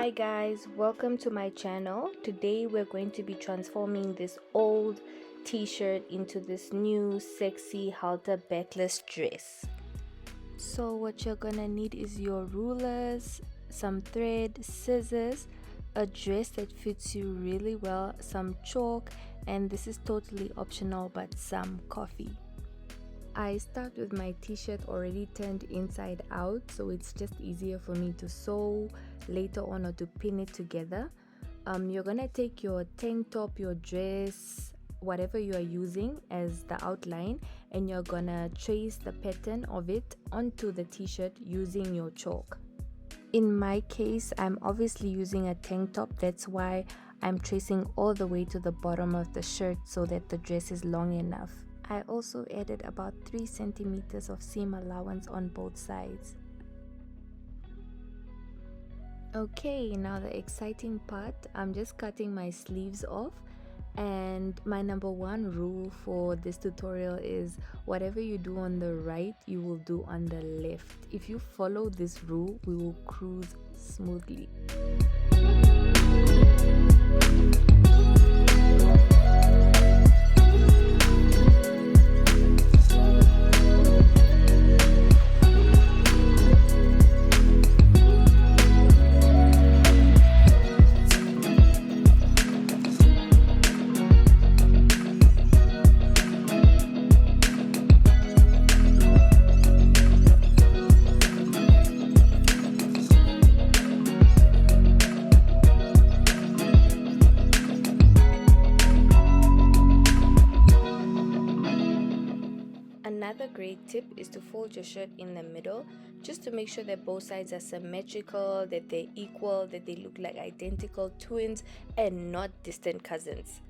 Hi guys, welcome to my channel. Today we're going to be transforming this old t-shirt into this new sexy halter backless dress. So what you're gonna need is your rulers, some thread, scissors, a dress that fits you really well, some chalk, and this is totally optional, but some coffee. I start with my t-shirt already turned inside out, so it's just easier for me to sew later on or to pin it together. You're gonna take your tank top, your dress, whatever you are using as the outline, and you're gonna trace the pattern of it onto the t-shirt using your chalk. In my case, I'm obviously using a tank top, that's why I'm tracing all the way to the bottom of the shirt so that the dress is long enough. I also added about 3 centimeters of seam allowance on both sides. Okay, now the exciting part, I'm just cutting my sleeves off, and my number one rule for this tutorial is whatever you do on the right, you will do on the left. If you follow this rule, we will cruise smoothly. Another great tip is to fold your shirt in the middle, just to make sure that both sides are symmetrical, that they're equal, that they look like identical twins and not distant cousins.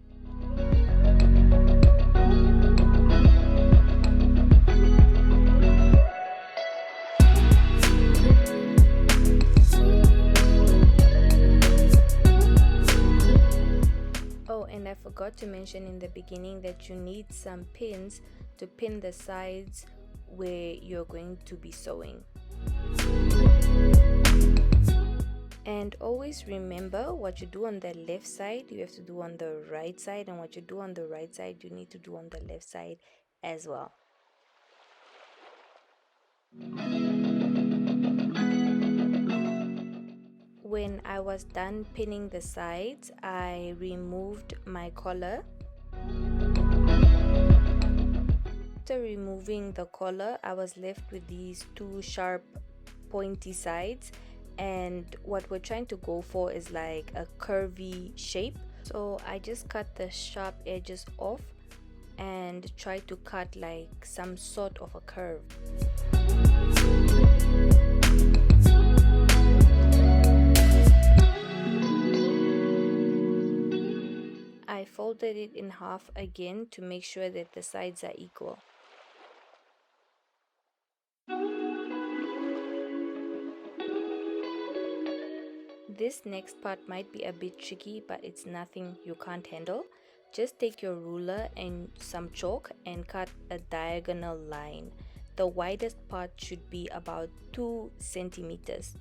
Oh, and I forgot to mention in the beginning that you need some pins to pin the sides where you're going to be sewing. And always remember, what you do on the left side you have to do on the right side, and what you do on the right side you need to do on the left side as well. When I was done pinning the sides, I removed my collar. After removing the collar, I was left with these 2 sharp pointy sides, and what we're trying to go for is like a curvy shape. So I just cut the sharp edges off and try to cut like some sort of a curve. I folded it in half again to make sure that the sides are equal. This next part might be a bit tricky, but it's nothing you can't handle. Just take your ruler and some chalk and cut a diagonal line. The widest part should be about 2 centimeters.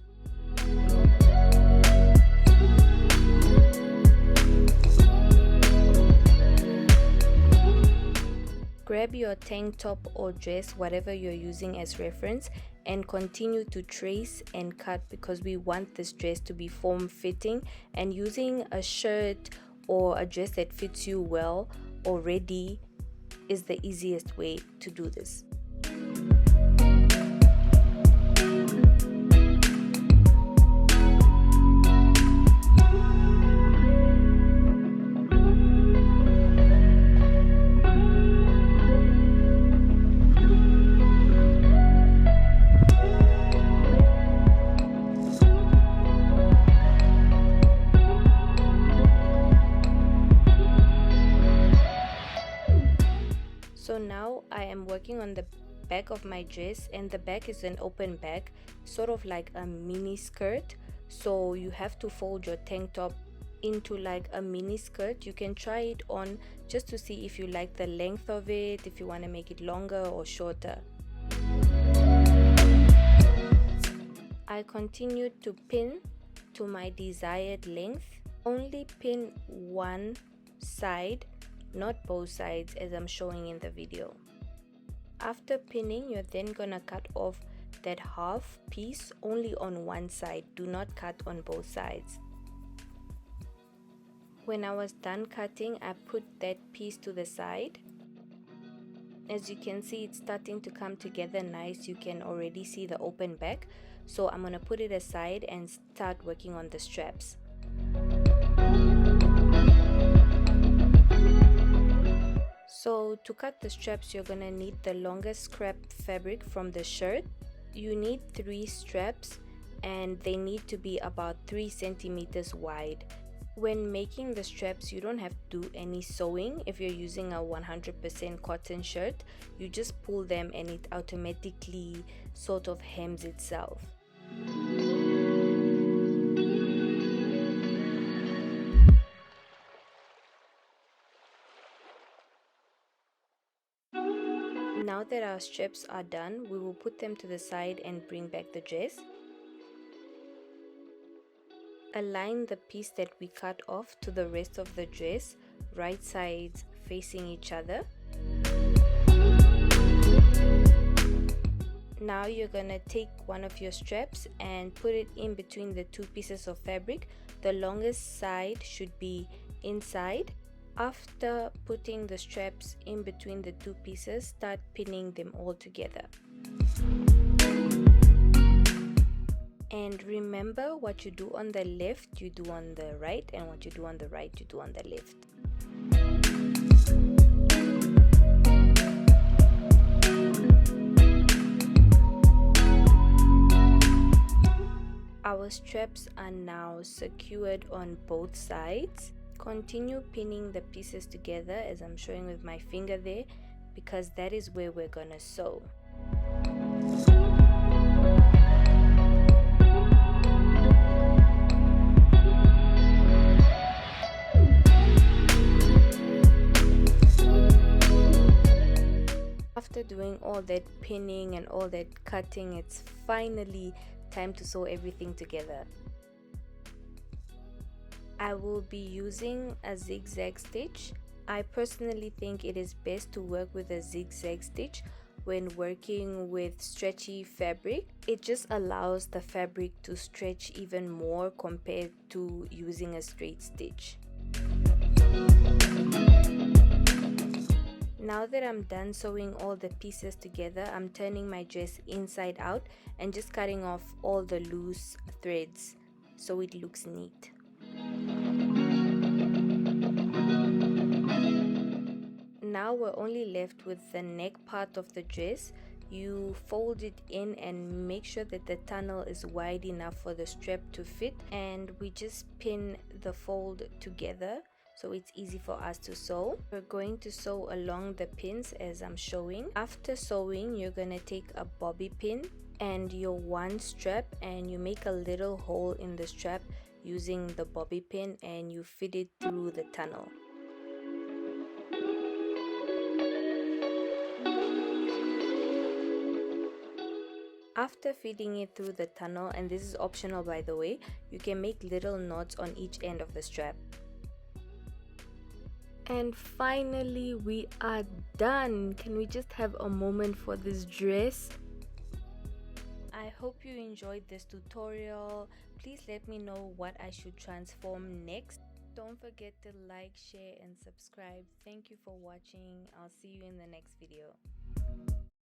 Grab your tank top or dress, whatever you're using as reference, and continue to trace and cut, because we want this dress to be form-fitting, and using a shirt or a dress that fits you well already is the easiest way to do this. So now I am working on the back of my dress, and the back is an open back, sort of like a mini skirt. So you have to fold your tank top into like a mini skirt. You can try it on just to see if you like the length of it, if you want to make it longer or shorter. I continued to pin to my desired length. Only pin one side, not both sides, as I'm showing in the video. After pinning, you're then gonna cut off that half piece only on one side. Do not cut on both sides. When I was done cutting, I put that piece to the side. As you can see, it's starting to come together nice. You can already see the open back. So I'm gonna put it aside and start working on the straps. So to cut the straps, you're gonna need the longest scrap fabric from the shirt. You need 3 straps and they need to be about 3 centimeters wide. When making the straps, you don't have to do any sewing. If you're using a 100% cotton shirt, you just pull them and it automatically sort of hems itself. Now that our straps are done, we will put them to the side and bring back the dress. Align the piece that we cut off to the rest of the dress, right sides facing each other. Now you're gonna take one of your straps and put it in between the 2 pieces of fabric. The longest side should be inside. After putting the straps in between the 2 pieces, start pinning them all together. And remember, what you do on the left, you do on the right, and what you do on the right, you do on the left. Our straps are now secured on both sides. Continue pinning the pieces together as I'm showing with my finger there, because that is where we're gonna sew. After doing all that pinning and all that cutting, it's finally time to sew everything together. I will be using a zigzag stitch. I personally think it is best to work with a zigzag stitch when working with stretchy fabric. It just allows the fabric to stretch even more compared to using a straight stitch. Now that I'm done sewing all the pieces together, I'm turning my dress inside out and just cutting off all the loose threads so it looks neat. Now we're only left with the neck part of the dress. You fold it in and make sure that the tunnel is wide enough for the strap to fit, and we just pin the fold together so it's easy for us to sew. We're going to sew along the pins as I'm showing. After sewing, you're gonna take a bobby pin and your one strap and you make a little hole in the strap using the bobby pin and you fit it through the tunnel. After feeding it through the tunnel, and this is optional by the way, you can make little knots on each end of the strap. And finally we are done. Can we just have a moment for this dress? I hope you enjoyed this tutorial. Please let me know what I should transform next. Don't forget to like, share and subscribe. Thank you for watching. I'll see you in the next video.